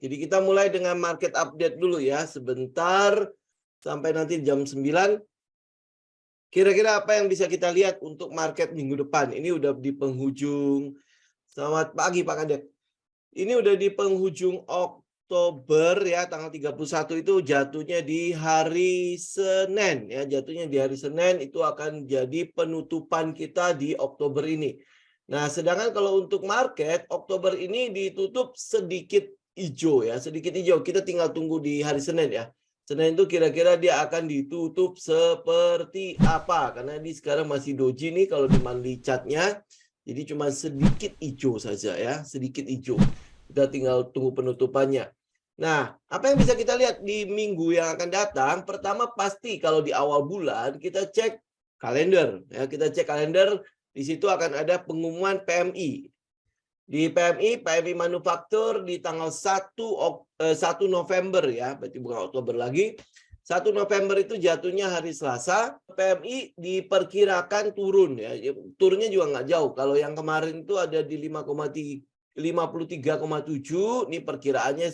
Jadi kita mulai dengan market update dulu ya, sebentar sampai nanti jam 9. Kira-kira apa yang bisa kita lihat untuk market minggu depan? Ini udah di penghujung. Selamat pagi Pak Kadek. Ini udah di penghujung Oktober ya, tanggal 31 itu jatuhnya di hari Senin ya, jatuhnya di hari Senin itu akan jadi penutupan kita di Oktober ini. Nah, sedangkan kalau untuk market Oktober ini ditutup sedikit hijau ya, sedikit hijau. Kita tinggal tunggu di hari Senin ya. Senin itu kira-kira dia akan ditutup seperti apa? Karena ini sekarang masih doji nih kalau di monthly chart-nya. Jadi cuma sedikit hijau saja ya, sedikit hijau. Kita tinggal tunggu penutupannya. Nah, apa yang bisa kita lihat di minggu yang akan datang? Pertama pasti kalau di awal bulan kita cek kalender ya, kita cek kalender, di situ akan ada pengumuman PMI. Di PMI manufaktur di tanggal 1 November ya, berarti bukan Oktober lagi. 1 November itu jatuhnya hari Selasa. PMI diperkirakan turun ya. Turunnya juga nggak jauh. Kalau yang kemarin itu ada di 53,7, ini perkiraannya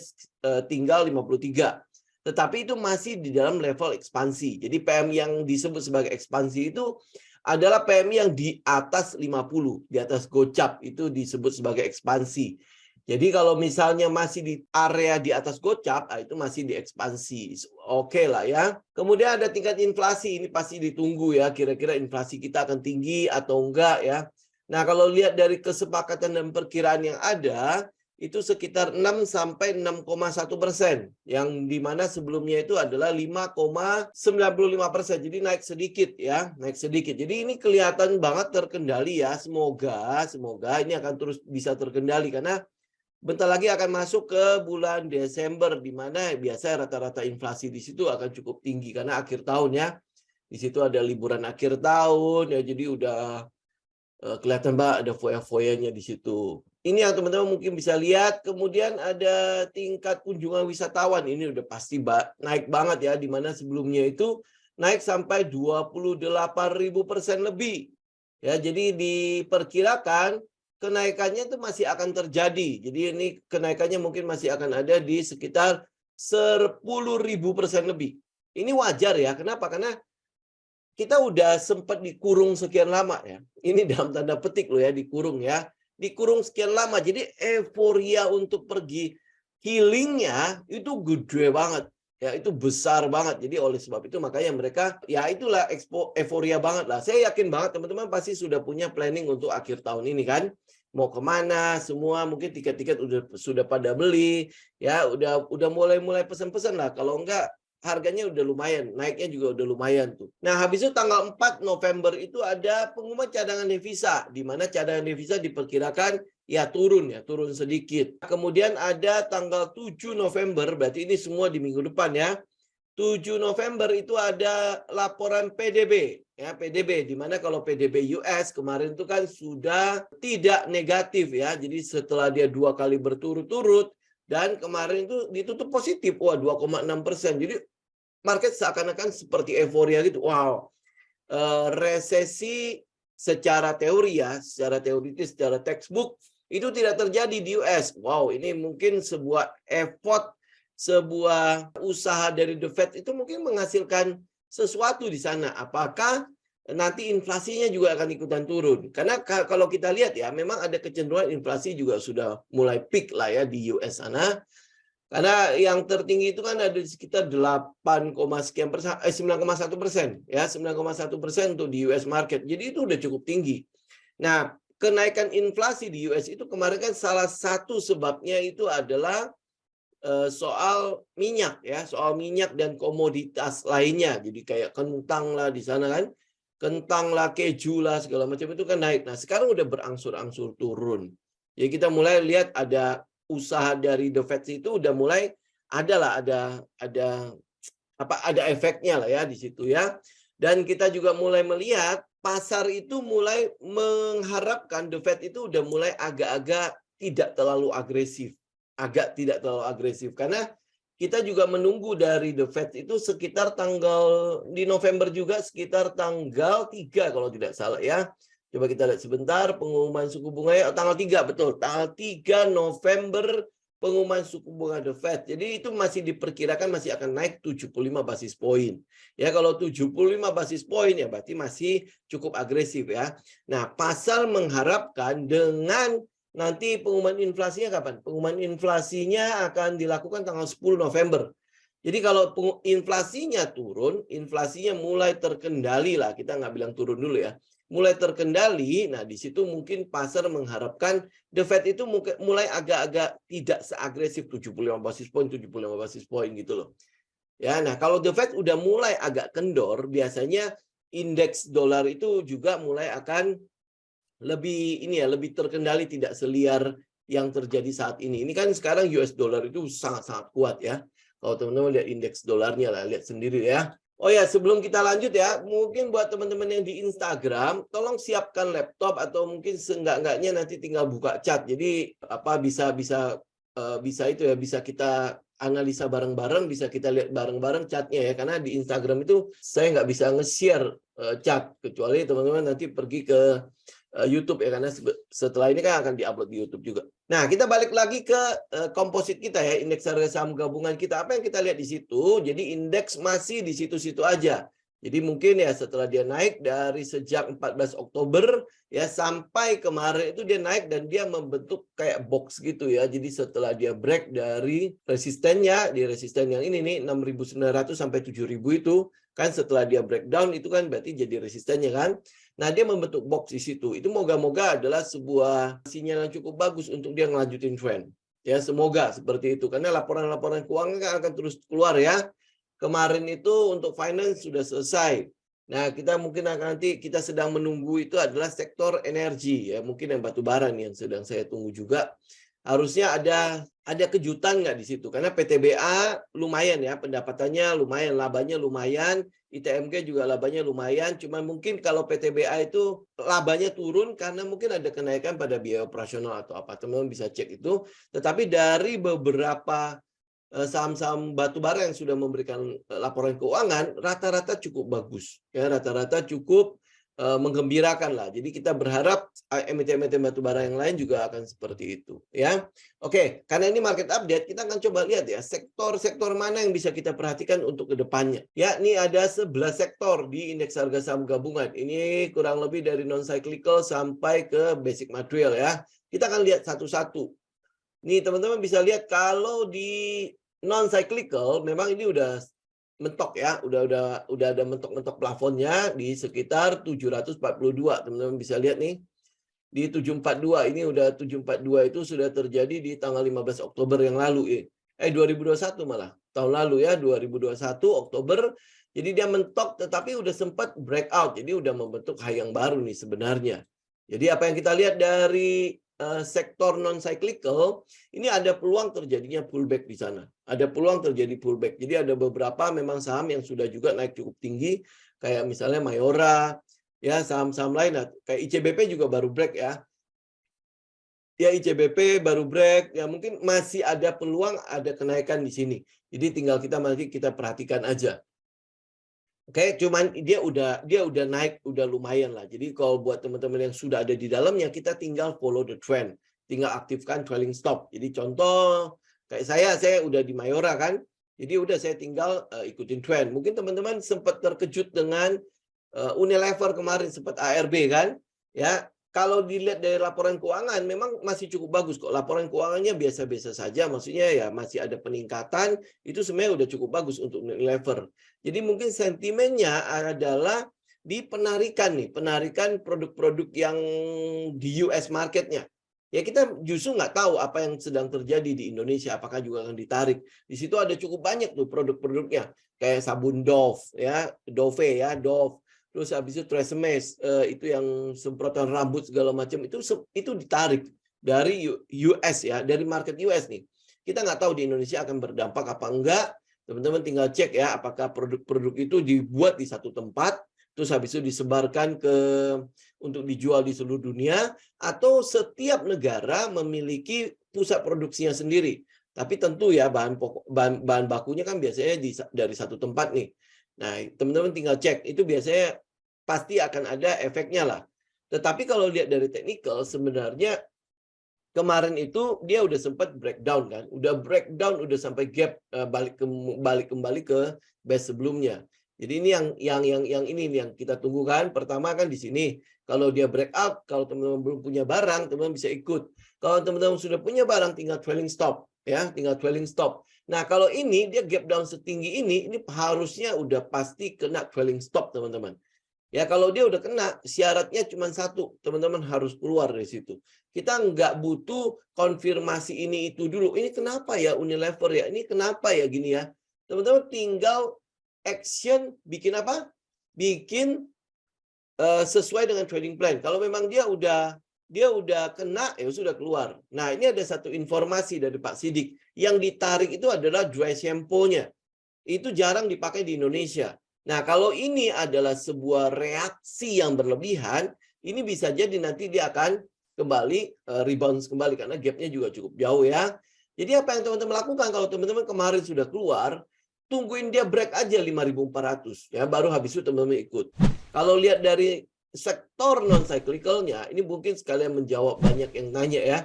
tinggal 53. Tetapi itu masih di dalam level ekspansi. Jadi PMI yang disebut sebagai ekspansi itu adalah PMI yang di atas 50, di atas gocap, itu disebut sebagai ekspansi. Jadi kalau misalnya masih di area di atas gocap, itu masih di ekspansi. Oke lah ya. Kemudian ada tingkat inflasi, ini pasti ditunggu ya, kira-kira inflasi kita akan tinggi atau enggak ya. Nah, kalau lihat dari kesepakatan dan perkiraan yang ada, itu sekitar 6-6,1%, yang dimana sebelumnya itu adalah 5,95%. Jadi naik sedikit ya, naik sedikit. Jadi ini kelihatan banget terkendali ya. Semoga ini akan terus bisa terkendali karena bentar lagi akan masuk ke bulan Desember, di mana biasanya rata-rata inflasi di situ akan cukup tinggi karena akhir tahun ya. Di situ ada liburan akhir tahun ya, jadi udah kelihatan banget ada foya-foyanya di situ. Ini yang teman-teman mungkin bisa lihat. Kemudian ada tingkat kunjungan wisatawan. Ini udah pasti naik banget ya. Di mana sebelumnya itu naik sampai 28.000% lebih. Ya, jadi diperkirakan kenaikannya itu masih akan terjadi. Jadi ini kenaikannya mungkin masih akan ada di sekitar 10.000% lebih. Ini wajar ya. Kenapa? Karena kita udah sempat dikurung sekian lama ya. Ini dalam tanda petik loh ya, dikurung ya. Dikurung sekian lama. Jadi euforia untuk pergi healingnya itu gede banget. Ya, itu besar banget. Jadi oleh sebab itu makanya mereka, ya itulah euforia banget lah. Saya yakin banget teman-teman pasti sudah punya planning untuk akhir tahun ini kan. Mau kemana, semua mungkin tiket-tiket sudah pada beli. Ya, udah mulai pesan-pesan lah. Kalau enggak, harganya udah lumayan, naiknya juga udah lumayan tuh. Nah, habis itu tanggal 4 November itu ada pengumuman cadangan devisa, di mana cadangan devisa diperkirakan ya turun sedikit. Kemudian ada tanggal 7 November, berarti ini semua di minggu depan ya. 7 November itu ada laporan PDB, ya PDB, di mana kalau PDB US kemarin itu kan sudah tidak negatif ya, jadi setelah dia 2 kali berturut-turut dan kemarin itu ditutup positif, wah 2,6%. Jadi market seakan-akan seperti euforia gitu. Wow, resesi secara teori ya, secara teoritis, secara textbook itu tidak terjadi di US. Wow, ini mungkin sebuah effort, sebuah usaha dari The Fed itu mungkin menghasilkan sesuatu di sana. Apakah nanti inflasinya juga akan ikutan turun? Karena kalau kita lihat ya, memang ada kecenderungan inflasi juga sudah mulai peak lah ya di US sana. Karena yang tertinggi itu kan ada di sekitar 8, sekian persen, 9,1% ya, 9,1% untuk di US market. Jadi itu udah cukup tinggi. Nah, kenaikan inflasi di US itu kemarin kan salah satu sebabnya itu adalah soal minyak ya, soal minyak dan komoditas lainnya. Jadi kayak kentang lah di sana kan, kentang lah, keju lah, segala macam itu kan naik. Nah, sekarang udah berangsur-angsur turun. Jadi kita mulai lihat ada usaha dari The Fed itu udah mulai ada efeknya lah ya di situ ya. Dan kita juga mulai melihat pasar itu mulai mengharapkan The Fed itu udah mulai agak-agak tidak terlalu agresif. Karena kita juga menunggu dari The Fed itu sekitar tanggal di November juga sekitar tanggal 3 kalau tidak salah ya. Coba kita lihat sebentar pengumuman suku bunga tanggal 3, betul. Tanggal 3 November pengumuman suku bunga The Fed. Jadi itu masih diperkirakan masih akan naik 75 basis poin. Ya, kalau 75 basis poin ya berarti masih cukup agresif ya. Nah, pasar mengharapkan dengan nanti pengumuman inflasinya kapan? Pengumuman inflasinya akan dilakukan tanggal 10 November. Jadi kalau inflasinya turun, inflasinya mulai terkendali lah. Kita nggak bilang turun dulu ya. Mulai terkendali, nah di situ mungkin pasar mengharapkan The Fed itu mulai agak-agak tidak seagresif 75 basis poin, 75 basis poin gitu loh. Ya, nah kalau The Fed udah mulai agak kendor, biasanya indeks dolar itu juga mulai akan lebih terkendali, tidak seliar yang terjadi saat ini. Ini kan sekarang US dollar itu sangat-sangat kuat ya. Kalau teman-teman lihat indeks dolarnya lah, lihat sendiri ya. Oh ya, sebelum kita lanjut ya, mungkin buat teman-teman yang di Instagram, tolong siapkan laptop atau mungkin seenggak-enggaknya nanti tinggal buka chat. Jadi bisa itu ya, bisa kita analisa bareng-bareng, bisa kita lihat bareng-bareng chatnya ya. Karena di Instagram itu saya nggak bisa nge-share chat, kecuali teman-teman nanti pergi ke YouTube ya, karena setelah ini kan akan diupload di YouTube juga. Nah, kita balik lagi ke komposit kita ya, indeks harga saham gabungan kita. Apa yang kita lihat di situ? Jadi indeks masih di situ-situ aja. Jadi mungkin ya setelah dia naik dari sejak 14 Oktober ya sampai kemarin itu dia naik dan dia membentuk kayak box gitu ya. Jadi setelah dia break dari resistennya, di resisten yang ini nih 6.900 sampai 7.000 itu kan, setelah dia breakdown itu kan berarti jadi resistennya kan. Nah, dia membentuk box di situ. Itu moga-moga adalah sebuah sinyal yang cukup bagus untuk dia ngelanjutin trend. Ya, semoga seperti itu. Karena laporan-laporan keuangan akan terus keluar ya. Kemarin itu untuk finance sudah selesai. Nah, kita mungkin nanti kita sedang menunggu itu adalah sektor energi ya. Mungkin yang batu bara nih yang sedang saya tunggu juga. Harusnya ada kejutan nggak di situ? Karena PTBA lumayan ya, pendapatannya lumayan, labanya lumayan, ITMG juga labanya lumayan. Cuma mungkin kalau PTBA itu labanya turun karena mungkin ada kenaikan pada biaya operasional atau apa. Teman-teman bisa cek itu. Tetapi dari beberapa saham-saham batubara yang sudah memberikan laporan keuangan, rata-rata cukup bagus. Ya, rata-rata cukup menggembirakan lah. Jadi kita berharap emiten-emiten batubara yang lain juga akan seperti itu ya. Oke, karena ini market update, kita akan coba lihat ya sektor-sektor mana yang bisa kita perhatikan untuk kedepannya. Ya, ini ada 11 sektor di indeks harga saham gabungan. Ini kurang lebih dari non-cyclical sampai ke basic material ya. Kita akan lihat satu-satu. Nih teman-teman bisa lihat kalau di non-cyclical memang ini udah mentok ya, udah ada mentok-mentok plafonnya di sekitar 742. Teman-teman bisa lihat nih. Di 742 ini udah 742 itu sudah terjadi di tanggal 15 Oktober yang lalu 2021 malah. Tahun lalu ya, 2021 Oktober. Jadi dia mentok tetapi udah sempat breakout. Jadi udah membentuk high yang baru nih sebenarnya. Jadi apa yang kita lihat dari sektor non-cyclical, ini ada peluang terjadinya pullback di sana. Ada peluang terjadi pullback. Jadi ada beberapa memang saham yang sudah juga naik cukup tinggi, kayak misalnya Mayora, ya saham-saham lain, kayak ICBP juga baru break ya. Ya ICBP baru break, ya mungkin masih ada peluang ada kenaikan di sini. Jadi tinggal kita perhatikan aja. Oke, cuman dia udah naik, udah lumayan lah. Jadi kalau buat teman-teman yang sudah ada di dalamnya, kita tinggal follow the trend. Tinggal aktifkan trailing stop. Jadi contoh, kayak saya udah di Mayora kan. Jadi udah saya tinggal ikutin trend. Mungkin teman-teman sempat terkejut dengan Unilever kemarin, sempat ARB kan. Ya, kalau dilihat dari laporan keuangan, memang masih cukup bagus kok. Laporan keuangannya biasa-biasa saja. Maksudnya ya masih ada peningkatan. Itu sebenarnya udah cukup bagus untuk Unilever. Jadi mungkin sentimennya adalah di penarikan produk-produk yang di US marketnya. Ya kita justru nggak tahu apa yang sedang terjadi di Indonesia, apakah juga akan ditarik. Di situ ada cukup banyak tuh produk-produknya, kayak sabun Dove, ya Dove ya Dove. Terus habis itu Tresemme, itu yang semprotan rambut segala macam itu ditarik dari US ya, dari market US nih. Kita nggak tahu di Indonesia akan berdampak apa enggak. Teman-teman tinggal cek ya, apakah produk-produk itu dibuat di satu tempat, terus habis itu disebarkan untuk dijual di seluruh dunia, atau setiap negara memiliki pusat produksinya sendiri. Tapi tentu ya bahan bakunya kan biasanya dari satu tempat nih. Nah, teman-teman tinggal cek, itu biasanya pasti akan ada efeknya lah. Tetapi kalau lihat dari teknikal, sebenarnya kemarin itu dia udah sempat breakdown kan, udah sampai gap balik kembali ke base sebelumnya. Jadi ini yang ini nih yang kita tunggu kan. Pertama kan di sini kalau dia breakout, kalau teman-teman belum punya barang, teman-teman bisa ikut. Kalau teman-teman sudah punya barang, tinggal trailing stop ya, tinggal trailing stop. Nah kalau ini dia gap down setinggi ini harusnya udah pasti kena trailing stop teman-teman. Ya kalau dia udah kena, syaratnya cuma satu, teman-teman harus keluar dari situ. Kita nggak butuh konfirmasi ini itu dulu. Ini kenapa ya Unilever ya? Ini kenapa ya gini ya? Teman-teman tinggal action, bikin apa? Bikin sesuai dengan trading plan. Kalau memang dia udah kena, ya sudah keluar. Nah ini ada satu informasi dari Pak Sidik. Yang ditarik itu adalah dry shampoo-nya. Itu jarang dipakai di Indonesia. Nah, kalau ini adalah sebuah reaksi yang berlebihan, ini bisa jadi nanti dia akan kembali rebound kembali karena gapnya juga cukup jauh ya. Jadi apa yang teman-teman lakukan kalau teman-teman kemarin sudah keluar, tungguin dia break aja 5.400 ya, baru habis itu teman-teman ikut. Kalau lihat dari sektor non cyclicalnya, ini mungkin sekalian menjawab banyak yang nanya ya.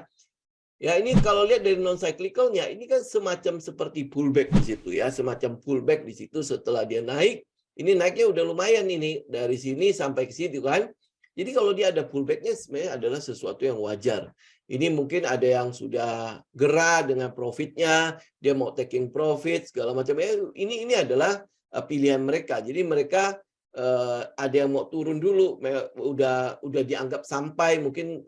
Ya ini kalau lihat dari non cyclicalnya ini kan semacam seperti pullback di situ ya, semacam pullback di situ setelah dia naik. Ini naiknya udah lumayan ini dari sini sampai ke situ kan. Jadi kalau dia ada pullbacknya sebenarnya adalah sesuatu yang wajar. Ini mungkin ada yang sudah gerah dengan profitnya, dia mau taking profit segala macam. Ini adalah pilihan mereka. Jadi mereka ada yang mau turun dulu, udah dianggap sampai mungkin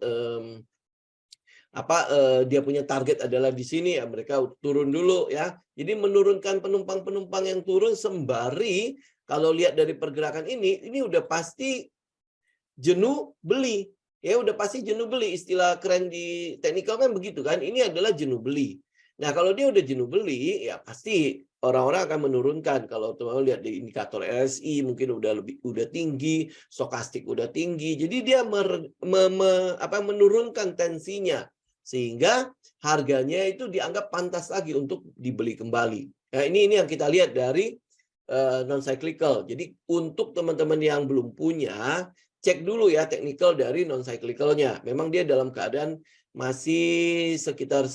dia punya target adalah di sini ya mereka turun dulu ya. Jadi menurunkan penumpang-penumpang yang turun sembari kalau lihat dari pergerakan ini udah pasti jenuh beli. Ya udah pasti jenuh beli, istilah keren di teknikal kan begitu kan. Ini adalah jenuh beli. Nah, kalau dia udah jenuh beli ya pasti orang-orang akan menurunkan. Kalau teman-teman lihat di indikator RSI mungkin udah tinggi, stokastik udah tinggi. Jadi dia menurunkan tensinya sehingga harganya itu dianggap pantas lagi untuk dibeli kembali. Nah, ini yang kita lihat dari non cyclical. Jadi untuk teman-teman yang belum punya, cek dulu ya teknikal dari non cyclicalnya. Memang dia dalam keadaan masih sekitar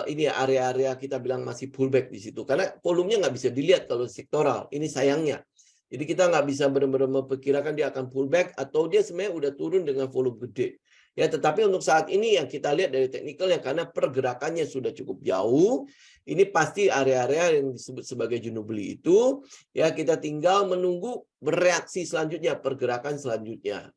ini area-area kita bilang masih pullback di situ. Karena volumenya nggak bisa dilihat kalau sektoral. Ini sayangnya. Jadi kita nggak bisa benar-benar memperkirakan dia akan pullback atau dia sebenarnya udah turun dengan volume gede. Ya, tetapi untuk saat ini yang kita lihat dari teknikalnya karena pergerakannya sudah cukup jauh, ini pasti area-area yang disebut sebagai jenuh beli itu, ya kita tinggal menunggu bereaksi selanjutnya, pergerakan selanjutnya.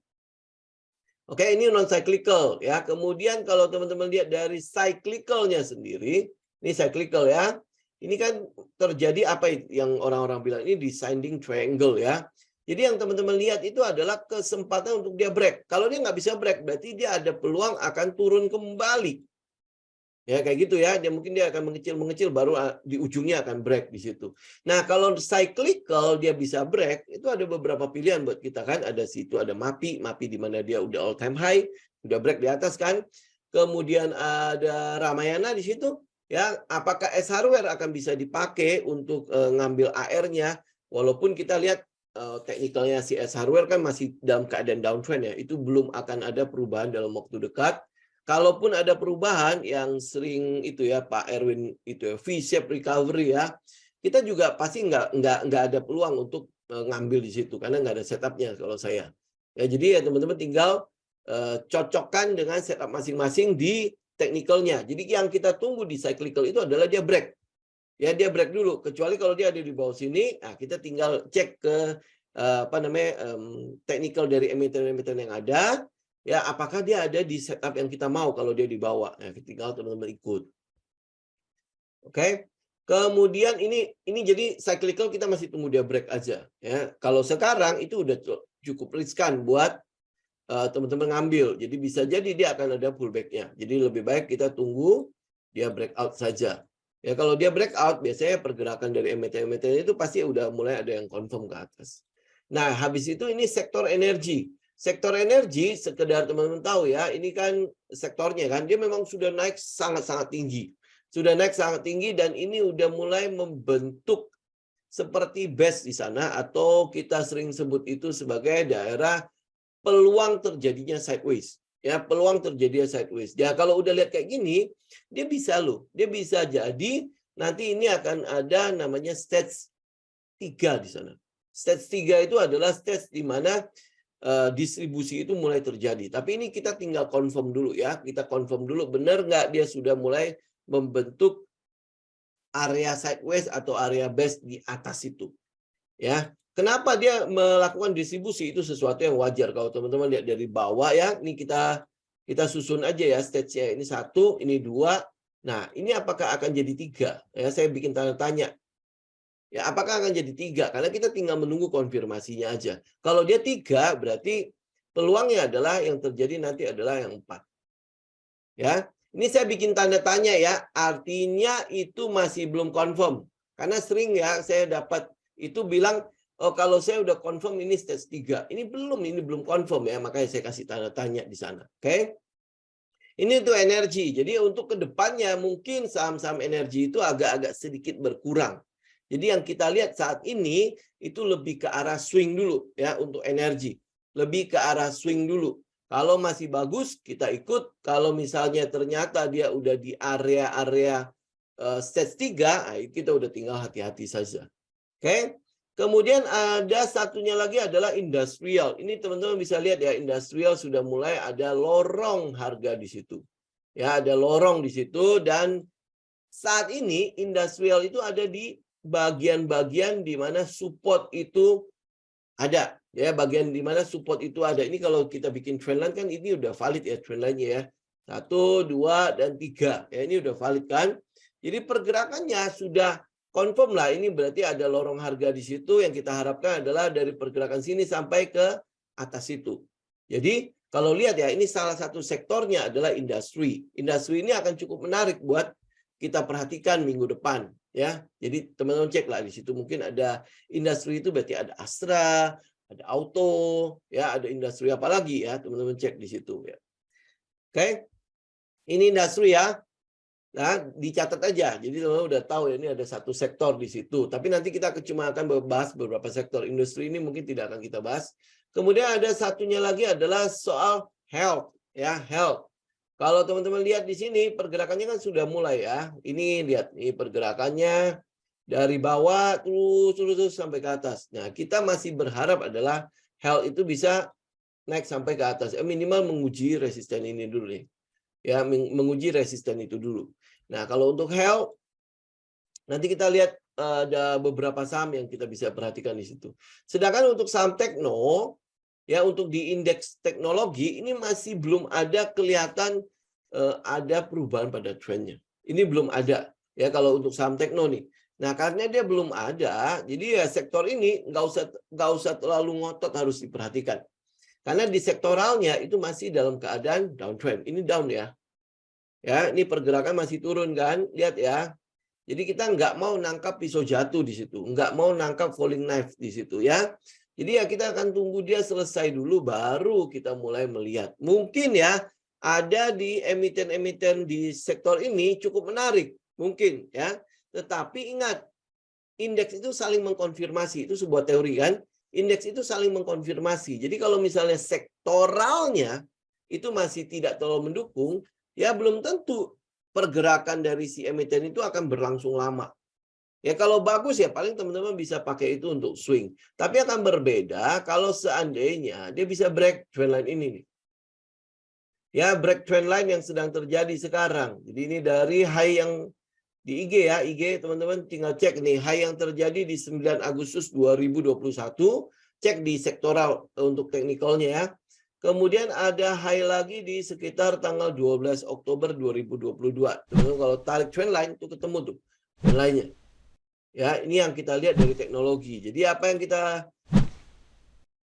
Oke, ini non cyclical ya. Kemudian kalau teman-teman lihat dari cyclicalnya sendiri, ini cyclical ya. Ini kan terjadi apa yang orang-orang bilang ini descending triangle ya. Jadi yang teman-teman lihat itu adalah kesempatan untuk dia break. Kalau dia nggak bisa break, berarti dia ada peluang akan turun kembali. Ya kayak gitu ya, mungkin dia akan mengecil baru di ujungnya akan break di situ. Nah kalau cyclical dia bisa break, itu ada beberapa pilihan buat kita kan. Ada situ ada MAPI di mana dia udah all time high, udah break di atas kan. Kemudian ada Ramayana di situ. Ya, apakah S hardware akan bisa dipakai untuk ngambil AR-nya? Walaupun kita lihat teknikalnya si S hardware kan masih dalam keadaan downtrend ya, itu belum akan ada perubahan dalam waktu dekat. Kalaupun ada perubahan yang sering itu ya Pak Erwin itu ya V-shape recovery ya, kita juga pasti nggak ada peluang untuk ngambil di situ karena nggak ada setupnya kalau saya. Ya jadi ya teman-teman tinggal cocokkan dengan setup masing-masing di teknikalnya. Jadi yang kita tunggu di cyclical itu adalah dia break. Ya dia break dulu. Kecuali kalau dia ada di bawah sini, nah kita tinggal cek ke teknikal dari emiten-emiten yang ada. Ya, apakah dia ada di setup yang kita mau kalau dia dibawa? Nah, tinggal teman-teman ikut. Oke. Kemudian ini jadi cyclical kita masih tunggu dia break aja ya. Kalau sekarang itu udah cukup riskan buat teman-teman ngambil. Jadi bisa jadi dia akan ada pullback-nya. Jadi lebih baik kita tunggu dia breakout saja. Ya kalau dia breakout biasanya pergerakan dari emiten-emiten itu pasti udah mulai ada yang confirm ke atas. Nah, habis itu ini sektor energi. Sektor energi, sekedar teman-teman tahu ya, ini kan sektornya kan, dia memang sudah naik sangat-sangat tinggi. Sudah naik sangat tinggi dan ini udah mulai membentuk seperti base di sana atau kita sering sebut itu sebagai daerah peluang terjadinya sideways. Ya, peluang terjadi sideways. Ya, kalau udah lihat kayak gini, dia bisa loh. Dia bisa jadi nanti ini akan ada namanya stage 3 di sana. Stage 3 itu adalah stage di mana distribusi itu mulai terjadi. Tapi ini kita tinggal confirm dulu ya. Kita confirm dulu benar nggak dia sudah mulai membentuk area sideways atau area base di atas itu. Ya. Kenapa dia melakukan distribusi itu sesuatu yang wajar kalau teman-teman lihat dari bawah ya. Ini kita susun aja ya stage-nya. Ini 1, ini 2. Nah, ini apakah akan jadi 3? Ya, saya bikin tanda tanya. Ya, apakah akan jadi 3? Karena kita tinggal menunggu konfirmasinya aja. Kalau dia 3, berarti peluangnya adalah yang terjadi nanti adalah yang 4. Ya, ini saya bikin tanda tanya ya. Artinya itu masih belum confirm. Karena sering ya saya dapat itu bilang, oh kalau saya udah confirm ini stage 3. Ini belum confirm ya. Makanya saya kasih tanda tanya di sana. Oke? Ini tuh energi. Jadi untuk kedepannya mungkin saham-saham energi itu agak-agak sedikit berkurang. Jadi yang kita lihat saat ini itu lebih ke arah swing dulu ya untuk energi. Lebih ke arah swing dulu. Kalau masih bagus kita ikut. Kalau misalnya ternyata dia udah di area-area stage 3, kita udah tinggal hati-hati saja. Oke. Kemudian ada satunya lagi adalah industrial. Ini teman-teman bisa lihat ya, industrial sudah mulai ada lorong harga di situ. Ya, ada lorong di situ dan saat ini industrial itu ada di bagian-bagian di mana support itu ada. Ya, bagian di mana support itu ada. Ini kalau kita bikin trendline kan ini udah valid ya trendline-nya ya. 1, 2, dan 3. Ya, ini udah valid kan. Jadi pergerakannya sudah confirm lah. Ini berarti ada lorong harga di situ yang kita harapkan adalah dari pergerakan sini sampai ke atas itu. Jadi kalau lihat ya, ini salah satu sektornya adalah industri. Industri ini akan cukup menarik buat kita perhatikan minggu depan. Ya, jadi teman-teman cek lah di situ mungkin ada industri itu berarti ada Astra, ada auto, ya ada industri apa lagi ya teman-teman cek di situ ya. Oke, ini industri ya. Nah, dicatat aja. Jadi teman-teman udah tahu ya ini ada satu sektor di situ. Tapi nanti kita cuma akan bahas beberapa sektor. Industri ini mungkin tidak akan kita bahas. Kemudian ada satunya lagi adalah soal health ya, health. Kalau teman-teman lihat di sini pergerakannya kan sudah mulai ya. Ini lihat nih pergerakannya dari bawah terus sampai ke atas. Nah, kita masih berharap adalah health itu bisa naik sampai ke atas. Minimal menguji resisten ini dulu nih. Ya, menguji resisten itu dulu. Nah, kalau untuk health nanti kita lihat ada beberapa saham yang kita bisa perhatikan di situ. Sedangkan untuk saham tekno ya untuk di indeks teknologi ini masih belum ada kelihatan ada perubahan pada trennya. Ini belum ada ya kalau untuk saham tekno nih. Nah karena dia belum ada, jadi ya sektor ini nggak usah terlalu ngotot harus diperhatikan. Karena di sektoralnya itu masih dalam keadaan downtrend. Ini down ya. Ya ini pergerakan masih turun kan, lihat ya. Jadi kita nggak mau nangkap pisau jatuh di situ, nggak mau nangkap falling knife di situ ya. Jadi ya kita akan tunggu dia selesai dulu baru kita mulai melihat. Mungkin ya ada di emiten-emiten di sektor ini cukup menarik. Mungkin ya. Tetapi ingat, indeks itu saling mengkonfirmasi. Itu sebuah teori kan. Indeks itu saling mengkonfirmasi. Jadi kalau misalnya sektoralnya itu masih tidak terlalu mendukung, ya belum tentu pergerakan dari si emiten itu akan berlangsung lama. Ya kalau bagus ya paling teman-teman bisa pakai itu untuk swing. Tapi akan berbeda kalau seandainya dia bisa break trendline ini nih. Ya break trendline yang sedang terjadi sekarang. Jadi ini dari high yang di IG ya, IG teman-teman tinggal cek nih high yang terjadi di 9 Agustus 2021. Cek di sektoral untuk teknikalnya ya. Kemudian ada high lagi di sekitar tanggal 12 Oktober 2022. Teman-teman kalau tarik trendline itu ketemu tuh trendline-nya. Ya, ini yang kita lihat dari teknologi. Jadi apa yang kita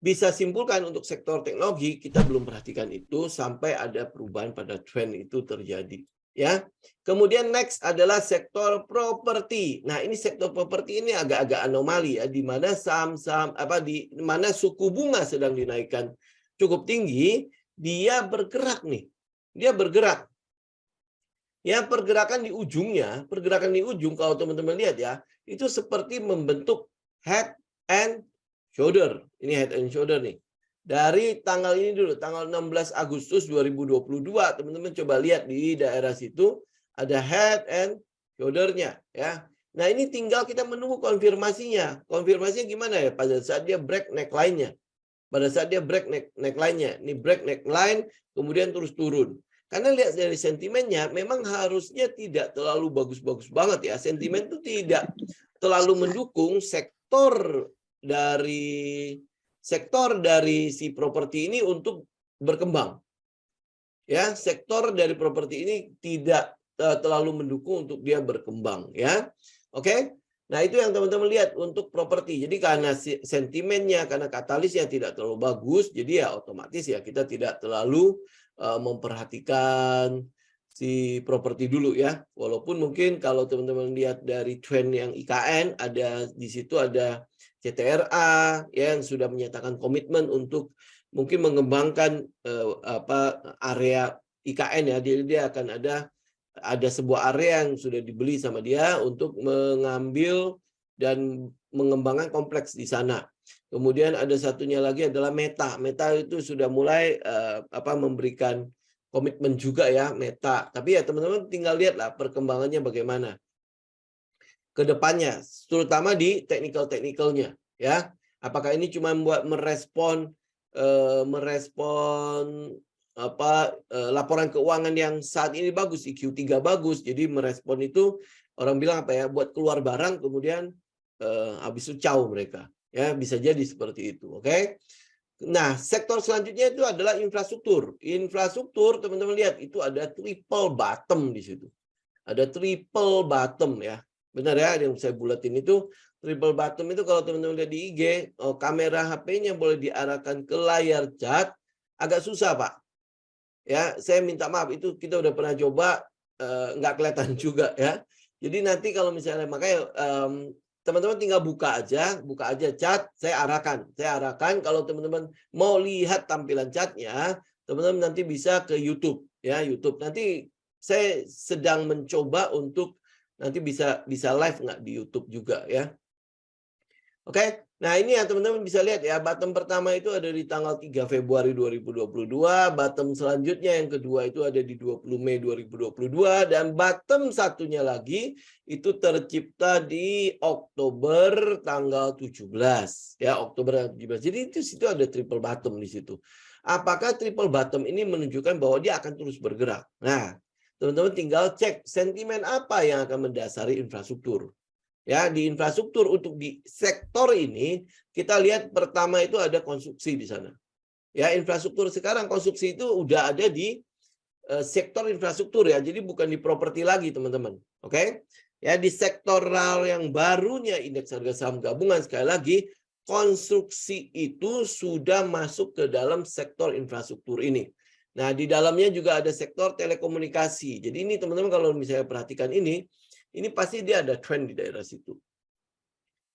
bisa simpulkan untuk sektor teknologi, kita belum perhatikan itu sampai ada perubahan pada tren itu terjadi. Ya, kemudian next adalah sektor properti. Nah, ini sektor properti ini agak-agak anomali ya, di mana saham-saham di mana suku bunga sedang dinaikkan cukup tinggi, dia bergerak nih, dia bergerak. Ya, pergerakan di ujung kalau teman-teman lihat ya, itu seperti membentuk head and shoulder. Ini head and shoulder nih. Dari tanggal ini dulu, tanggal 16 Agustus 2022, teman-teman coba lihat di daerah situ ada head and shoulder-nya ya. Nah, ini tinggal kita menunggu konfirmasinya. Konfirmasinya gimana ya? Pada saat dia break neckline-nya. Pada saat dia break neckline-nya. Ini break neckline, kemudian terus turun. Karena lihat dari sentimennya, memang harusnya tidak terlalu bagus-bagus banget ya. Sentimen itu tidak terlalu mendukung sektor dari si properti ini untuk berkembang. Ya, sektor dari properti ini tidak terlalu mendukung untuk dia berkembang ya. Oke. Nah, itu yang teman-teman lihat untuk properti. Jadi karena sentimennya, karena katalisnya tidak terlalu bagus, jadi ya otomatis ya kita tidak terlalu memperhatikan si properti dulu ya. Walaupun mungkin kalau teman-teman lihat dari trend yang IKN, ada di situ ada CTRA yang sudah menyatakan komitmen untuk mungkin mengembangkan area IKN ya. Jadi dia akan ada sebuah area yang sudah dibeli sama dia untuk mengambil dan mengembangkan kompleks di sana. Kemudian ada satunya lagi adalah Meta. Meta itu sudah mulai memberikan komitmen juga ya, Meta. Tapi ya teman-teman tinggal lihatlah perkembangannya bagaimana ke depannya, terutama di teknikal-teknikalnya ya. Apakah ini cuma buat merespon laporan keuangan yang saat ini bagus, Q3 bagus, jadi merespon itu orang bilang apa ya, buat keluar barang kemudian habis itu caw mereka ya, bisa jadi seperti itu. Oke. Nah, sektor selanjutnya itu adalah infrastruktur. Infrastruktur teman-teman lihat itu ada triple bottom di situ. Ada triple bottom ya. Benar ya, yang saya bulatin itu triple bottom itu kalau teman-teman lihat di IG, kamera HP-nya boleh diarahkan ke layar cat, agak susah Pak. Ya, saya minta maaf, itu kita udah pernah coba, nggak kelihatan juga ya. Jadi nanti kalau misalnya, makanya teman-teman tinggal buka aja cat, saya arahkan kalau teman-teman mau lihat tampilan catnya, teman-teman nanti bisa ke YouTube ya, YouTube. Nanti saya sedang mencoba untuk nanti bisa live nggak di YouTube juga ya. Oke, nah ini ya teman-teman bisa lihat ya, bottom pertama itu ada di tanggal 3 Februari 2022, bottom selanjutnya yang kedua itu ada di 20 Mei 2022, dan bottom satunya lagi itu tercipta di Oktober tanggal 17, ya Oktober 17. Jadi itu situ ada triple bottom di situ. Apakah triple bottom ini menunjukkan bahwa dia akan terus bergerak? Nah, teman-teman tinggal cek sentimen apa yang akan mendasari infrastruktur. Ya, di infrastruktur untuk di sektor ini kita lihat pertama itu ada konstruksi di sana. Ya, infrastruktur sekarang konstruksi itu udah ada di sektor infrastruktur ya. Jadi bukan di properti lagi, teman-teman. Oke? Ya, di sektoral yang barunya indeks harga saham gabungan, sekali lagi konstruksi itu sudah masuk ke dalam sektor infrastruktur ini. Nah, di dalamnya juga ada sektor telekomunikasi. Jadi ini teman-teman kalau misalnya perhatikan ini pasti dia ada trend di daerah situ.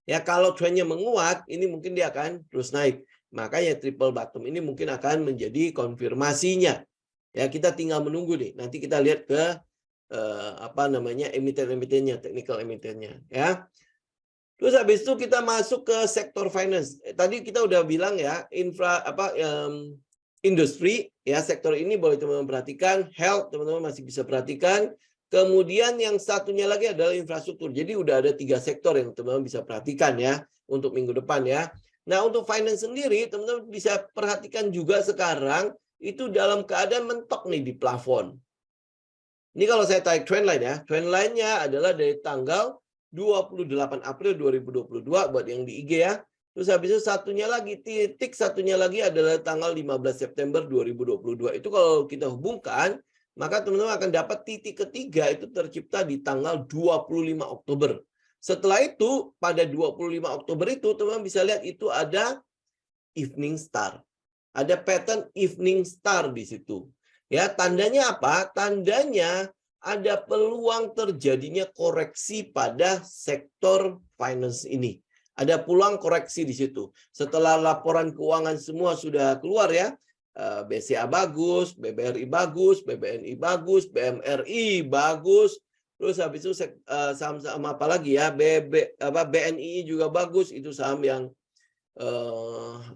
Ya, kalau trendnya menguat, ini mungkin dia akan terus naik. Makanya triple bottom ini mungkin akan menjadi konfirmasinya. Ya, kita tinggal menunggu nih. Nanti kita lihat ke emiten-emitennya, technical emitennya. Ya. Terus habis itu kita masuk ke sektor finance. Tadi kita udah bilang ya, industri ya, sektor ini boleh teman-teman perhatikan, health teman-teman masih bisa perhatikan. Kemudian yang satunya lagi adalah infrastruktur. Jadi udah ada 3 sektor yang teman-teman bisa perhatikan ya untuk minggu depan ya. Nah, untuk finance sendiri teman-teman bisa perhatikan juga sekarang itu dalam keadaan mentok nih di plafon. Ini kalau saya tarik trendline ya. Trendline-nya adalah dari tanggal 28 April 2022 buat yang di IG ya. Terus habis itu titik satunya lagi adalah tanggal 15 September 2022. Itu kalau kita hubungkan, maka teman-teman akan dapat titik ketiga itu tercipta di tanggal 25 Oktober. Setelah itu, pada 25 Oktober itu, teman-teman bisa lihat itu ada evening star. Ada pattern evening star di situ. Ya, tandanya apa? Tandanya ada peluang terjadinya koreksi pada sektor finance ini. Ada peluang koreksi di situ. Setelah laporan keuangan semua sudah keluar ya, BCA bagus, BBRI bagus, BBNI bagus, BMRI bagus, terus habis itu saham-saham apa lagi ya, BNI juga bagus, itu saham yang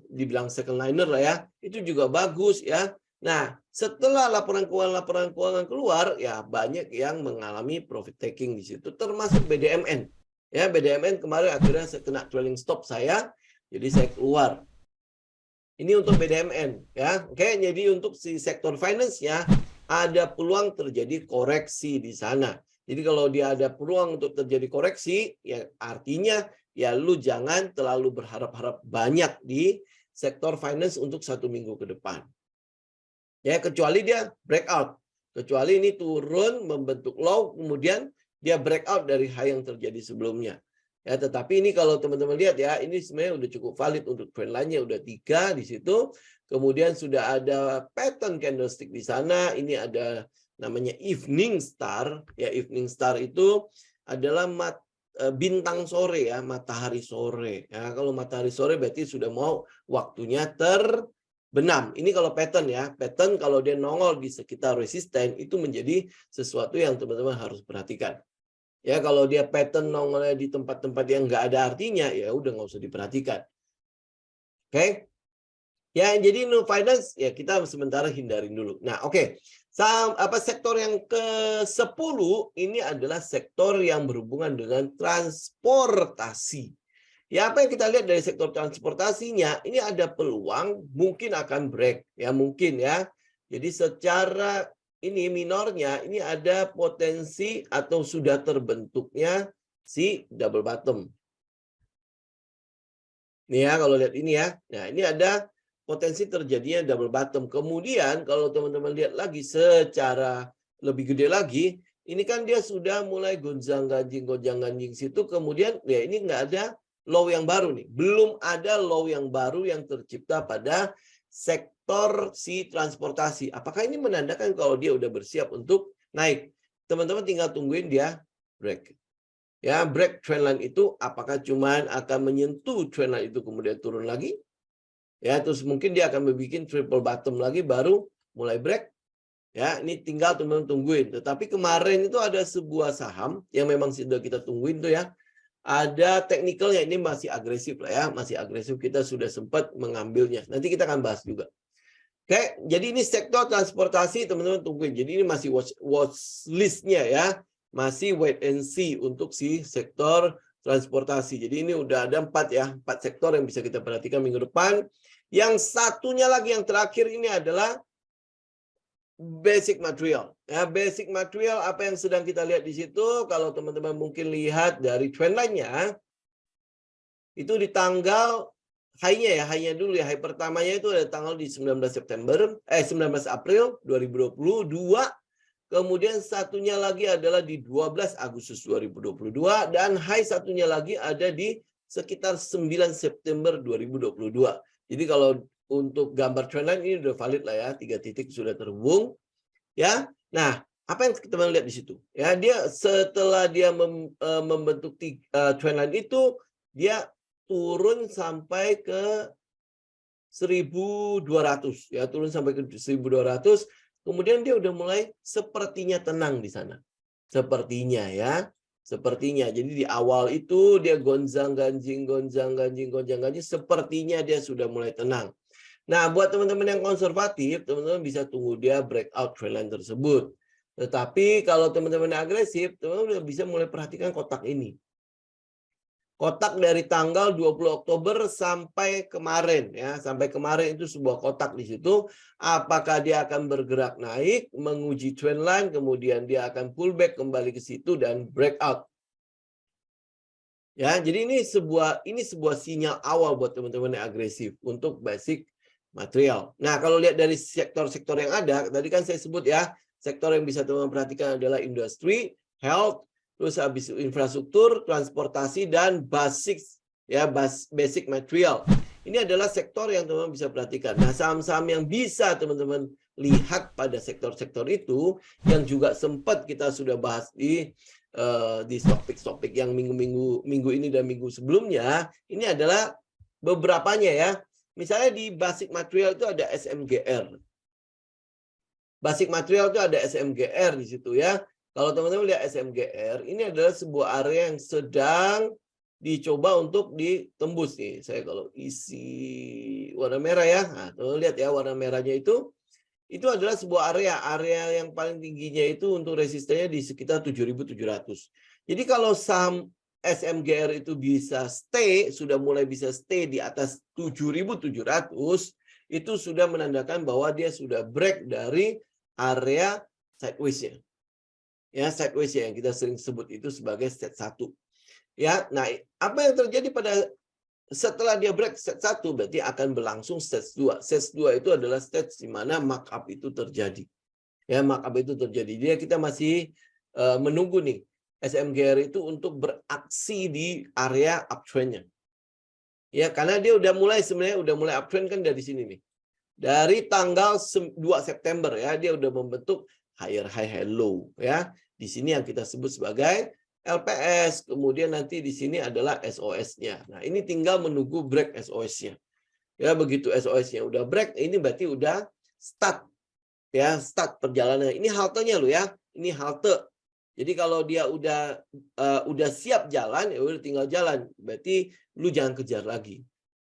dibilang second liner lah ya, itu juga bagus ya. Nah, setelah laporan keuangan keluar, ya banyak yang mengalami profit taking di situ, termasuk BDMN. Ya, BDMN kemarin akhirnya saya kena trailing stop saya, jadi saya keluar. Ini untuk BDMN ya. Oke, jadi untuk si sektor finance-nya ada peluang terjadi koreksi di sana. Jadi kalau dia ada peluang untuk terjadi koreksi, ya artinya ya lu jangan terlalu berharap-harap banyak di sektor finance untuk 1 minggu ke depan. Ya, kecuali dia breakout. Kecuali ini turun membentuk low, kemudian dia breakout dari high yang terjadi sebelumnya. Ya, tetapi ini kalau teman-teman lihat ya, ini sebenarnya udah cukup valid untuk trend line-nya udah 3 di situ. Kemudian sudah ada pattern candlestick di sana. Ini ada namanya evening star. Ya, evening star itu adalah bintang sore ya, matahari sore. Ya, kalau matahari sore berarti sudah mau waktunya terbenam. Ini kalau pattern ya. Pattern kalau dia nongol di sekitar resisten itu menjadi sesuatu yang teman-teman harus perhatikan. Ya, kalau dia pattern nongolnya di tempat-tempat yang nggak ada artinya, ya udah nggak usah diperhatikan. Oke? Ya, jadi no finance ya kita sementara hindarin dulu. Nah, oke. Sektor yang ke-10 ini adalah sektor yang berhubungan dengan transportasi. Ya, apa yang kita lihat dari sektor transportasinya, ini ada peluang mungkin akan break ya, mungkin ya. Jadi secara ini minornya ini ada potensi atau sudah terbentuknya si double bottom. Nih ya, kalau lihat ini ya. Nah, ini ada potensi terjadinya double bottom. Kemudian kalau teman-teman lihat lagi secara lebih gede lagi, ini kan dia sudah mulai gonjang-ganjing situ. Kemudian ya ini nggak ada low yang baru nih. Belum ada low yang baru yang tercipta pada sektor si transportasi. Apakah ini menandakan kalau dia udah bersiap untuk naik? Teman-teman tinggal tungguin dia break. Ya, break trendline itu apakah cuman akan menyentuh trendline itu kemudian turun lagi? Ya, terus mungkin dia akan membuat triple bottom lagi baru mulai break. Ya, ini tinggal teman-teman tungguin. Tetapi kemarin itu ada sebuah saham yang memang sudah kita tungguin tuh ya. Ada teknikalnya, ini masih agresif lah ya, masih agresif, kita sudah sempat mengambilnya. Nanti kita akan bahas juga. Oke, jadi ini sektor transportasi teman-teman tungguin. Jadi ini masih watch list-nya ya. Masih wait and see untuk si sektor transportasi. Jadi ini udah ada 4 sektor yang bisa kita perhatikan minggu depan. Yang satunya lagi yang terakhir ini adalah basic material. Ya, basic material apa yang sedang kita lihat di situ, kalau teman-teman mungkin lihat dari trendline-nya, itu di tanggal high-nya ya, high-nya dulu ya. High pertamanya itu ada tanggal di 19 April 2022. Kemudian satunya lagi adalah di 12 Agustus 2022 dan high satunya lagi ada di sekitar 9 September 2022. Jadi kalau untuk gambar trendline ini udah valid lah ya, 3 titik sudah terhubung ya. Nah, apa yang kita lihat di situ? Ya, dia setelah dia membentuk trendline itu dia turun sampai ke 1.200 ya, turun sampai ke 1.200. Kemudian dia udah mulai sepertinya tenang di sana. Sepertinya ya. Sepertinya. Jadi di awal itu dia gonjang-ganjing. Sepertinya dia sudah mulai tenang. Nah, buat teman-teman yang konservatif, teman-teman bisa tunggu dia breakout trendline tersebut. Tetapi kalau teman-teman yang agresif, teman-teman bisa mulai perhatikan kotak ini. Kotak dari tanggal 20 Oktober sampai kemarin ya, sampai kemarin itu sebuah kotak di situ. Apakah dia akan bergerak naik, menguji trendline, kemudian dia akan pullback kembali ke situ dan breakout. Ya, jadi ini sebuah sinyal awal buat teman-teman yang agresif untuk basic material. Nah, kalau lihat dari sektor-sektor yang ada, tadi kan saya sebut ya, sektor yang bisa teman-teman perhatikan adalah industri, health, terus habis infrastruktur, transportasi, dan basic material. Ini adalah sektor yang teman-teman bisa perhatikan. Nah, saham-saham yang bisa teman-teman lihat pada sektor-sektor itu, yang juga sempat kita sudah bahas di topik-topik yang minggu ini dan minggu sebelumnya, ini adalah beberapanya ya. Misalnya di basic material itu ada SMGR. Basic material itu ada SMGR di situ ya. Kalau teman-teman lihat SMGR, ini adalah sebuah area yang sedang dicoba untuk ditembus nih. Saya kalau isi warna merah ya. Nah, tuh lihat ya warna merahnya itu adalah sebuah area yang paling tingginya itu untuk resistennya di sekitar 7.700. Jadi kalau saham SMGR itu bisa sudah mulai bisa stay di atas 7.700, itu sudah menandakan bahwa dia sudah break dari area sideways-nya. Ya, sideways yang kita sering sebut itu sebagai stage 1. Ya, nah apa yang terjadi setelah dia break stage 1 berarti akan berlangsung stage 2. Stage 2 itu adalah stage di mana markup itu terjadi. Ya, markup itu terjadi. Dia kita masih menunggu nih SMGR itu untuk beraksi di area uptrend-nya. Ya, karena dia sebenarnya udah mulai uptrend kan dari sini nih. Dari tanggal 2 September ya, dia udah membentuk higher high, high low ya. Di sini yang kita sebut sebagai LPS, kemudian nanti di sini adalah SOS-nya. Nah, ini tinggal menunggu break SOS-nya. Ya, begitu SOS-nya udah break, ini berarti udah start. Ya, start perjalanan. Ini haltenya lo ya. Ini halte. Jadi kalau dia udah siap jalan, ya udah tinggal jalan. Berarti lu jangan kejar lagi.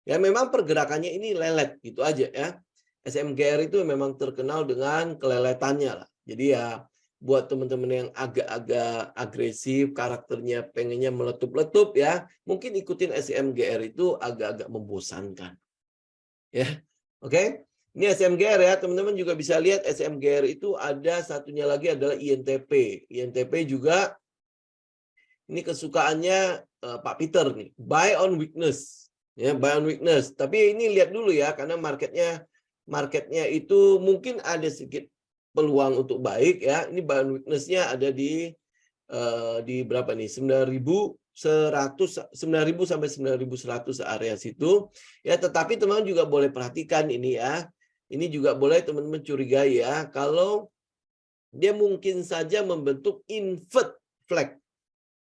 Ya, memang pergerakannya ini lelet gitu aja ya. SMGR itu memang terkenal dengan keleletannya lah. Jadi ya buat teman-teman yang agak-agak agresif, karakternya pengennya meletup-letup ya, mungkin ikutin SMGR itu agak-agak membosankan. Ya. Oke. Ini SMGR ya, teman-teman juga bisa lihat SMGR itu ada satunya lagi adalah INTP. INTP juga ini kesukaannya Pak Peter nih, buy on weakness. Ya, buy on weakness. Tapi ini lihat dulu ya, karena marketnya itu mungkin ada sedikit peluang untuk baik ya. Ini buy on weakness-nya ada di berapa nih? 9.100 sampai 9.100 area situ. Ya, tetapi teman-teman juga boleh perhatikan ini ya. Ini juga boleh teman-teman curigai ya, kalau dia mungkin saja membentuk invert flag.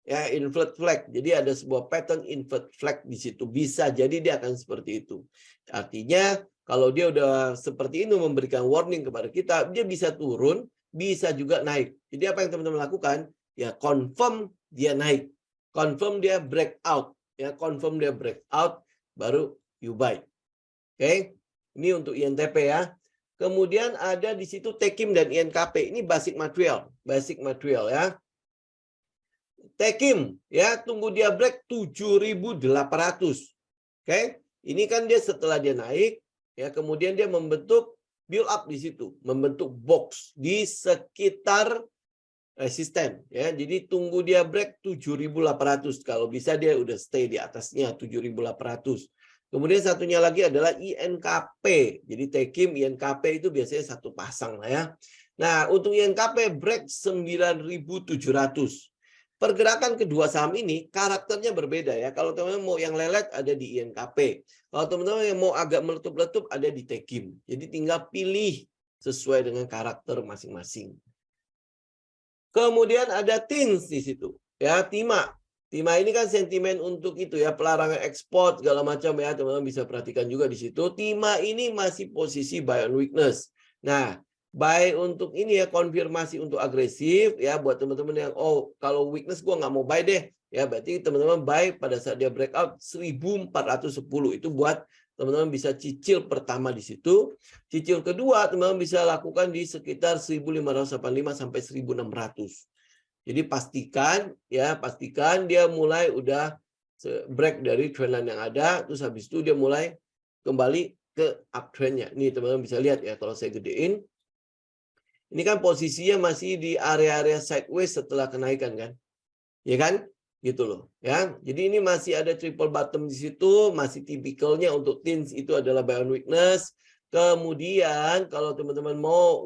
Ya, invert flag. Jadi ada sebuah pattern invert flag di situ. Bisa jadi dia akan seperti itu. Artinya kalau dia udah seperti itu memberikan warning kepada kita, dia bisa turun, bisa juga naik. Jadi apa yang teman-teman lakukan? Ya, confirm dia naik. Confirm dia breakout. Ya, confirm dia breakout, baru you buy. Oke. Ini untuk INTP ya. Kemudian ada di situ Tekim dan INKP. Ini basic material. Basic material ya. Tekim ya, tunggu dia break 7.800. Oke. Ini kan dia setelah dia naik ya, kemudian dia membentuk build up di situ, membentuk box di sekitar resisten ya. Jadi tunggu dia break 7.800. Kalau bisa dia udah stay di atasnya 7.800. Kemudian satunya lagi adalah INKP. Jadi Tekim INKP itu biasanya satu pasang lah ya. Nah, untuk INKP break 9.700. Pergerakan kedua saham ini karakternya berbeda ya. Kalau teman-teman mau yang lelet ada di INKP. Kalau teman-teman yang mau agak meletup-letup ada di Tekim. Jadi tinggal pilih sesuai dengan karakter masing-masing. Kemudian ada TINS di situ. Ya, TIMA. TIMA ini kan sentimen untuk itu ya, pelarangan ekspor segala macam ya, teman-teman bisa perhatikan juga di situ. TIMA ini masih posisi buy on weakness. Nah, buy untuk ini ya, konfirmasi untuk agresif ya, buat teman-teman yang kalau weakness gua nggak mau buy deh. Ya, berarti teman-teman buy pada saat dia breakout 1.410. Itu buat teman-teman bisa cicil pertama di situ. Cicil kedua teman-teman bisa lakukan di sekitar 1.585 sampai 1.600. Jadi pastikan dia mulai udah break dari trendline yang ada, terus habis itu dia mulai kembali ke uptrendnya. Nih teman-teman bisa lihat ya, kalau saya gedein, ini kan posisinya masih di area-area sideways setelah kenaikan kan, ya kan? Gitu loh ya. Jadi ini masih ada triple bottom di situ, masih tipikalnya untuk TINS itu adalah buy on weakness. Kemudian kalau teman-teman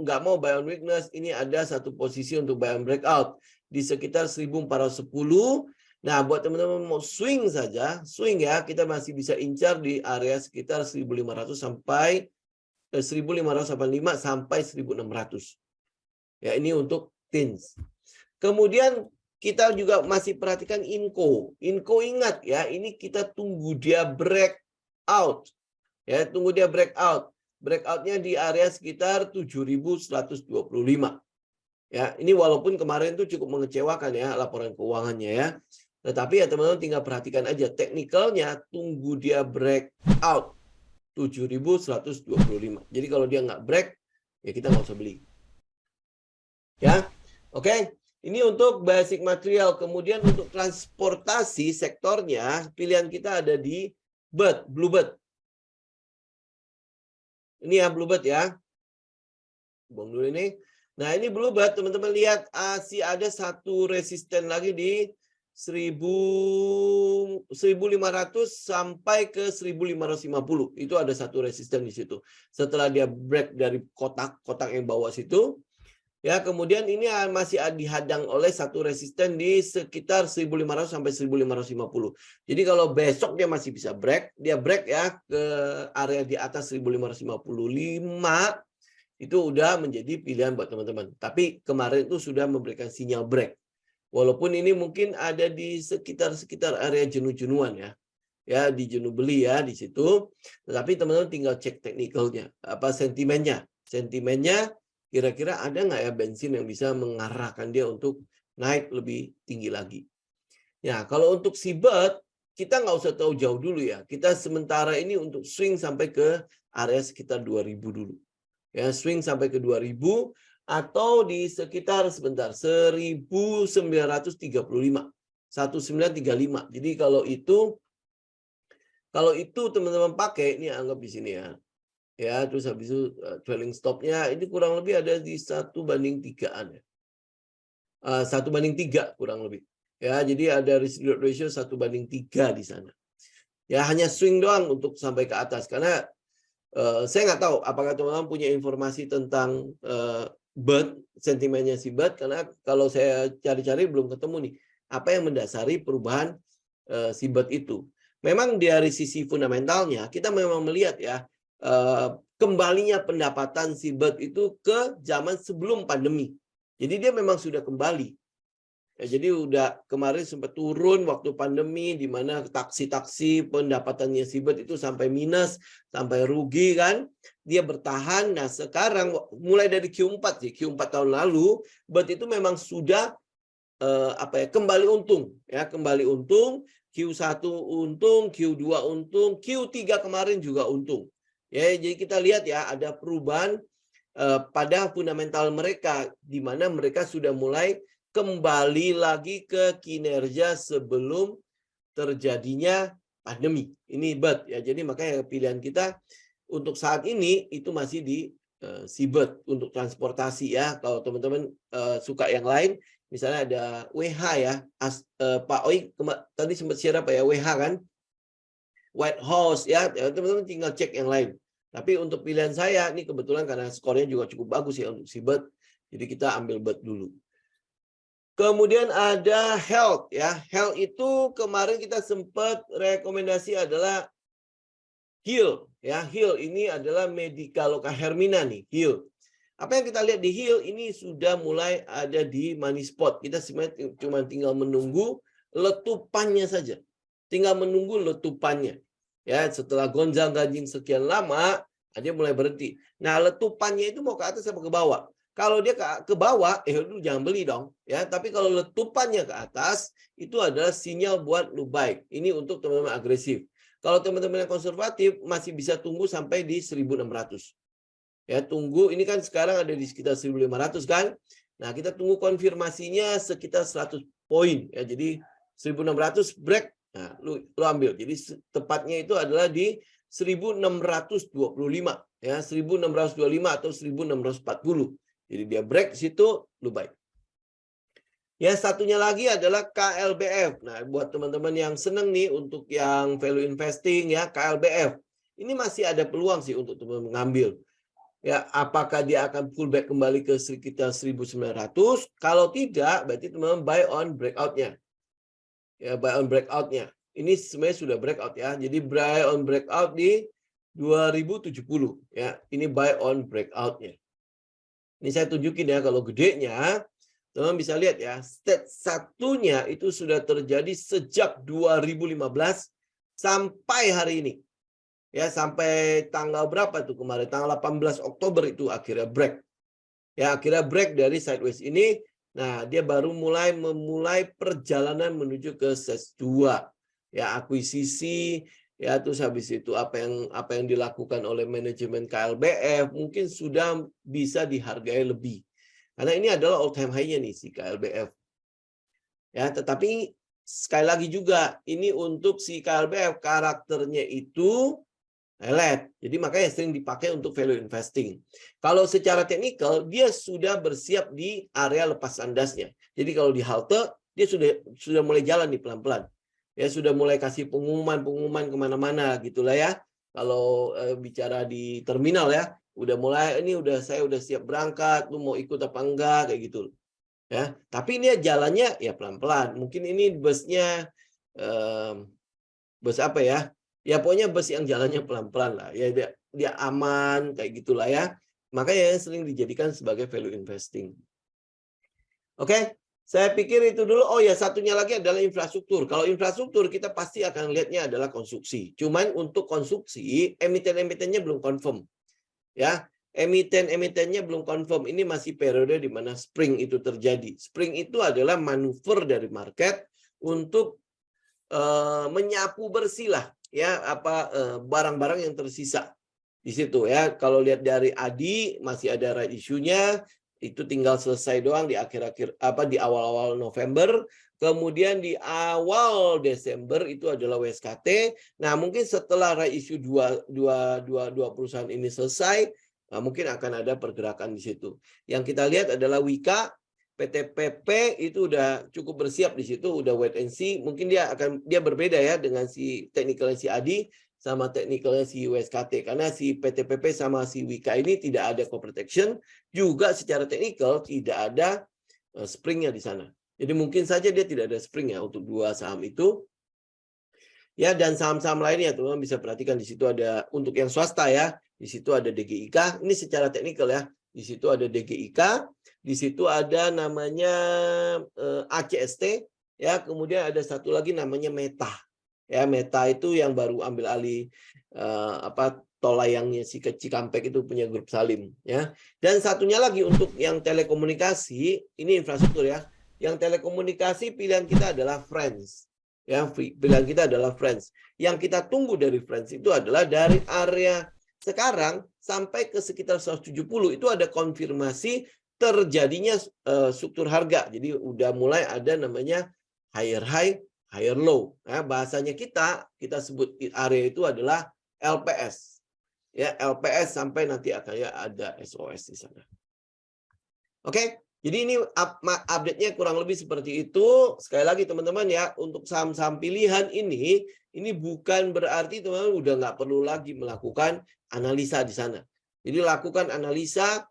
nggak mau buy on weakness, ini ada satu posisi untuk buy on breakout di sekitar 1.410. Nah, buat teman-teman mau swing saja, swing ya, kita masih bisa incar di area sekitar 1.500 sampai 1.585 sampai 1.600. Ya, ini untuk TINS. Kemudian kita juga masih perhatikan INCO. INCO ingat ya, ini kita tunggu dia breakout. Ya, tunggu dia breakout. Breakoutnya di area sekitar 7.125. Ya, ini walaupun kemarin itu cukup mengecewakan ya laporan keuangannya ya. Tetapi ya teman-teman tinggal perhatikan aja teknikalnya, tunggu dia breakout 7.125. Jadi kalau dia nggak break, ya kita nggak usah beli. Ya, oke. Ini untuk basic material. Kemudian untuk transportasi sektornya, pilihan kita ada di Bluebird. Ini ya Bluebird ya. Buang dulu ini. Nah ini Bluebird, teman-teman lihat masih ada satu resisten lagi di 1.500 sampai ke 1.550. Itu ada satu resisten di situ. Setelah dia break dari kotak yang bawah situ, ya kemudian ini masih dihadang oleh satu resisten di sekitar 1.500 sampai 1.550. Jadi kalau besok dia masih bisa break, dia break ya ke area di atas 1.555, itu udah menjadi pilihan buat teman-teman. Tapi kemarin itu sudah memberikan sinyal break. Walaupun ini mungkin ada di sekitar area jenuh-jenuhan ya. Ya, di jenuh beli ya di situ. Tetapi teman-teman tinggal cek teknikalnya, apa sentimennya. Sentimennya kira-kira ada nggak ya bensin yang bisa mengarahkan dia untuk naik lebih tinggi lagi. Ya, kalau untuk Seabird, kita nggak usah tahu jauh dulu ya. Kita sementara ini untuk swing sampai ke area sekitar 2.000 dulu. Ya, swing sampai ke 2.000 atau di sekitar 1.935. 1935. Jadi kalau itu teman-teman pakai, ini anggap di sini ya. Ya, terus habis itu trailing stopnya ini kurang lebih ada di 1/3-an ya. 1/3 kurang lebih. Ya, jadi ada risk ratio 1/3 di sana. Ya, hanya swing doang untuk sampai ke atas karena saya nggak tahu apakah teman-teman punya informasi tentang Bird, sentimennya si Bird, karena kalau saya cari-cari belum ketemu nih apa yang mendasari perubahan si Bird itu. Memang dari sisi fundamentalnya kita memang melihat ya kembalinya pendapatan si Bird itu ke zaman sebelum pandemi. Jadi dia memang sudah kembali. Ya, jadi udah kemarin sempat turun waktu pandemi di mana taksi-taksi pendapatannya Seabird itu sampai minus, sampai rugi kan. Dia bertahan. Nah, sekarang mulai dari Q4 sih, Q4 tahun lalu, Bird itu memang sudah kembali untung ya, kembali untung, Q1 untung, Q2 untung, Q3 kemarin juga untung. Ya, jadi kita lihat ya ada perubahan pada fundamental mereka di mana mereka sudah mulai kembali lagi ke kinerja sebelum terjadinya pandemi. Ini Bird ya. Jadi makanya pilihan kita untuk saat ini itu masih di Seabird untuk transportasi ya. Kalau teman-teman suka yang lain, misalnya ada WH ya. Pak Oi tadi sempat share apa ya, WH kan? White House ya. Teman-teman tinggal cek yang lain. Tapi untuk pilihan saya ini kebetulan karena skornya juga cukup bagus ya untuk Seabird. Jadi kita ambil Bird dulu. Kemudian ada health ya. Health itu kemarin kita sempat rekomendasi adalah Heal ya. Heal ini adalah Medica Hermina nih, Heal. Apa yang kita lihat di Heal ini sudah mulai ada di money spot. Kita sebenarnya cuma tinggal menunggu letupannya saja. Tinggal menunggu letupannya. Ya, setelah gonjang-ganjing sekian lama, dia mulai berhenti. Nah, letupannya itu mau ke atas apa ke bawah? Kalau dia ke bawah, lu jangan beli dong. Ya, tapi kalau letupannya ke atas, itu adalah sinyal buat lu buy. Ini untuk teman-teman agresif. Kalau teman-teman yang konservatif, masih bisa tunggu sampai di 1.600. Ya, tunggu. Ini kan sekarang ada di sekitar 1.500 kan. Nah, kita tunggu konfirmasinya sekitar 100 poin. Ya, jadi 1.600 break. Nah, lu ambil. Jadi tepatnya itu adalah di 1.625. Ya, 1.625 atau 1.640. Jadi dia break situ, lu buy. Ya, satunya lagi adalah KLBF. Nah, buat teman-teman yang seneng nih untuk yang value investing ya, KLBF. Ini masih ada peluang sih untuk teman-teman mengambil. Ya, apakah dia akan pullback kembali ke sekitar 1.900? Kalau tidak, berarti teman-teman buy on breakout-nya. Ya, buy on breakout-nya. Ini sebenarnya sudah breakout ya. Jadi buy on breakout di 2070 ya. Ini buy on breakout-nya. Ini saya tunjukin ya, kalau gedenya, teman bisa lihat ya, stage satunya itu sudah terjadi sejak 2015 sampai hari ini. Ya, sampai tanggal berapa tuh kemarin? Tanggal 18 Oktober itu akhirnya break. Ya, akhirnya break dari sideways ini Nah, dia baru memulai perjalanan menuju ke stage 2. Ya, akuisisi, ya terus habis itu apa yang dilakukan oleh manajemen KLBF mungkin sudah bisa dihargai lebih. Karena ini adalah all time high-nya nih si KLBF. Ya, tetapi sekali lagi juga ini untuk si KLBF karakternya itu lelet. Jadi makanya sering dipakai untuk value investing. Kalau secara teknikal dia sudah bersiap di area lepas landasnya. Jadi kalau di halte dia sudah mulai jalan nih pelan-pelan. Ya sudah mulai kasih pengumuman kemana-mana gitulah ya. Kalau bicara di terminal ya, udah mulai ini saya udah siap berangkat, lu mau ikut apa enggak kayak gitu. Ya, tapi ini jalannya ya pelan-pelan. Mungkin ini busnya bus apa ya? Ya pokoknya bus yang jalannya pelan-pelan lah. Ya dia aman kayak gitulah ya. Makanya sering dijadikan sebagai value investing. Oke, saya pikir itu dulu. Oh ya, satunya lagi adalah infrastruktur. Kalau infrastruktur kita pasti akan lihatnya adalah konstruksi. Cuman untuk konstruksi emiten-emitennya belum confirm. Ya, emiten-emitennya belum confirm. Ini masih periode di mana spring itu terjadi. Spring itu adalah manuver dari market untuk menyapu bersih lah ya barang-barang yang tersisa di situ ya. Kalau lihat dari ADI masih ada right issue-nya, itu tinggal selesai doang di akhir-akhir di awal-awal November. Kemudian di awal Desember itu adalah WSKT. Nah, mungkin setelah right issue dua perusahaan ini selesai, mungkin akan ada pergerakan di situ. Yang kita lihat adalah Wika, PTPP itu udah cukup bersiap di situ, udah wait and see. Mungkin dia berbeda ya dengan si teknikalnya si Adi sama teknikalnya si WSKT, karena si PTPP sama si Wika ini tidak ada corporate action, juga secara teknikal tidak ada springnya di sana. Jadi mungkin saja dia tidak ada spring ya untuk dua saham itu. Ya, dan saham-saham lainnya teman-teman bisa perhatikan di situ ada untuk yang swasta ya. Di situ ada DGIK, ini secara teknikal ya. Di situ ada DGIK, di situ ada namanya ACST ya, kemudian ada satu lagi namanya Meta. Ya, Meta itu yang baru ambil alih tol layangnya si Cikampek itu punya Grup Salim ya. Dan satunya lagi untuk yang telekomunikasi, ini infrastruktur ya. Yang telekomunikasi pilihan kita adalah Friends. Ya, pilihan kita adalah Friends. Yang kita tunggu dari Friends itu adalah dari area sekarang sampai ke sekitar 170 itu ada konfirmasi terjadinya struktur harga. Jadi udah mulai ada namanya higher high, higher low. Nah, bahasanya kita sebut area itu adalah LPS. Ya, LPS sampai nanti akan ada SOS di sana. Oke, jadi ini update-nya kurang lebih seperti itu. Sekali lagi teman-teman ya, untuk saham-saham pilihan ini bukan berarti teman-teman udah nggak perlu lagi melakukan analisa di sana. Jadi lakukan analisa,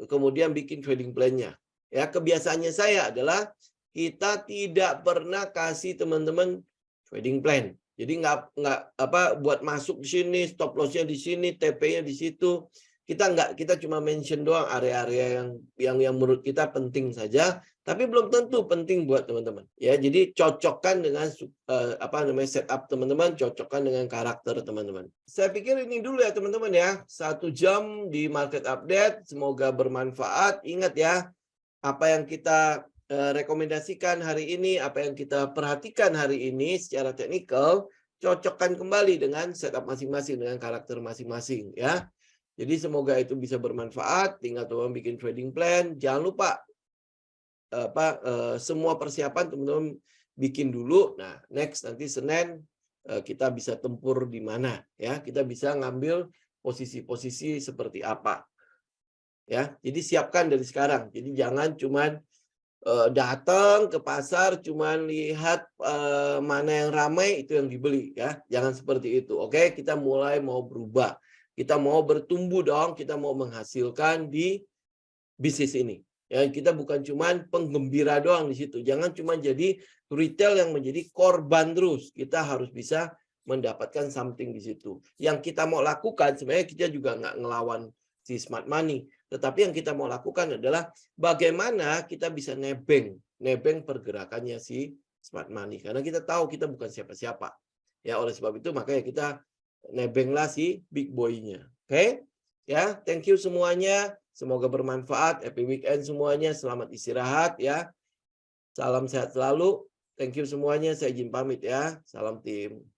kemudian bikin trading plan-nya. Ya, kebiasaannya saya adalah kita tidak pernah kasih teman-teman trading plan. Jadi nggak buat masuk di sini, stop loss-nya di sini, TP-nya di situ. Kita cuma mention doang area-area yang menurut kita penting saja, tapi belum tentu penting buat teman-teman. Ya, jadi cocokkan dengan setup teman-teman, cocokkan dengan karakter teman-teman. Saya pikir ini dulu ya teman-teman ya. 1 jam di market update, semoga bermanfaat. Ingat ya, apa yang kita rekomendasikan hari ini, apa yang kita perhatikan hari ini secara teknikal, cocokkan kembali dengan setup masing-masing, dengan karakter masing-masing ya. Jadi semoga itu bisa bermanfaat. Tinggal teman-teman bikin trading plan. Jangan lupa semua persiapan teman-teman bikin dulu. Nah, next nanti Senin kita bisa tempur di mana ya. Kita bisa ngambil posisi-posisi seperti apa. Ya, jadi siapkan dari sekarang. Jadi jangan cuman datang ke pasar cuman lihat mana yang ramai itu yang dibeli ya. Jangan seperti itu. Oke, kita mulai mau berubah. Kita mau bertumbuh dong, kita mau menghasilkan di bisnis ini. Ya, kita bukan cuman penggembira doang di situ. Jangan cuma jadi retail yang menjadi korban terus. Kita harus bisa mendapatkan something di situ. Yang kita mau lakukan sebenarnya kita juga nggak ngelawan si smart money. Tetapi yang kita mau lakukan adalah bagaimana kita bisa nebeng pergerakannya si smart money. Karena kita tahu kita bukan siapa-siapa. Ya, oleh sebab itu makanya kita nebenglah si big boy-nya. Oke? Ya, thank you semuanya. Semoga bermanfaat. Happy weekend semuanya. Selamat istirahat ya. Salam sehat selalu. Thank you semuanya. Saya izin pamit ya. Salam tim.